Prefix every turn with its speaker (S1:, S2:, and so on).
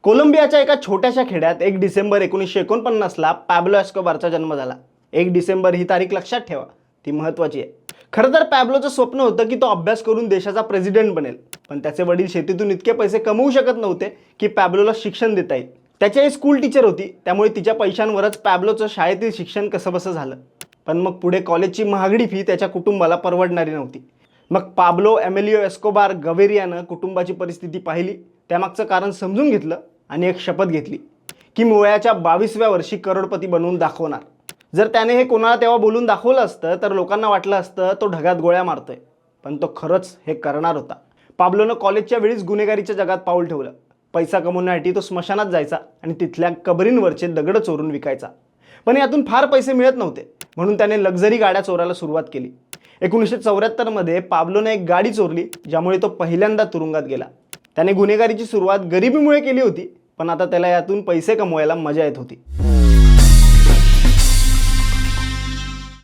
S1: कोलंबियाच्या एका छोट्याशा खेड्यात 1 डिसेंबर 1949ला पॅब्लो एस्कोबारचा जन्म झाला. 1 डिसेंबर ही तारीख लक्षात ठेवा, ती महत्त्वाची आहे. खरं तर पॅब्लोचं स्वप्न होतं की तो अभ्यास करून देशाचा प्रेसिडेंट बनेल, पण त्याचे वडील शेतीतून इतके पैसे कमवू शकत नव्हते की पॅब्लोला शिक्षण देता येईल. त्याची आई स्कूल टीचर होती, त्यामुळे तिच्या पैशांवरच पॅब्लोचं शाळेतील शिक्षण कसंबसं झालं. पण मग पुढे कॉलेजची महागडी फी त्याच्या कुटुंबाला परवडणारी नव्हती. मग पाब्लो एमेलियो एस्कोबार गवेरियानं कुटुंबाची परिस्थिती पाहिली, त्यामागचं कारण समजून घेतलं आणि एक शपथ घेतली की वयाच्या 22व्या वर्षी करोडपती बनवून दाखवणार. जर त्याने हे कोणाला तेव्हा बोलून दाखवलं असतं तर लोकांना वाटलं असतं तो ढगात गोळ्या मारतोय, पण तो खरंच हे करणार होता. पाब्लोनं कॉलेजच्या वेळीच गुन्हेगारीच्या जगात पाऊल ठेवलं. पैसा कमवण्यासाठी तो स्मशानात जायचा आणि तिथल्या कबरींवरचे दगड चोरून विकायचा. पण यातून फार पैसे मिळत नव्हते, म्हणून त्याने लक्झरी गाड्या चोरायला सुरुवात केली. 1974मध्ये पाब्लोने एक गाडी चोरली, ज्यामुळे तो पहिल्यांदा तुरुंगात गेला. त्याने गुन्हेगारीची सुरुवात गरिबीमुळे केली होती, पण आता त्याला यातून पैसे कमवायला मजा येत होती.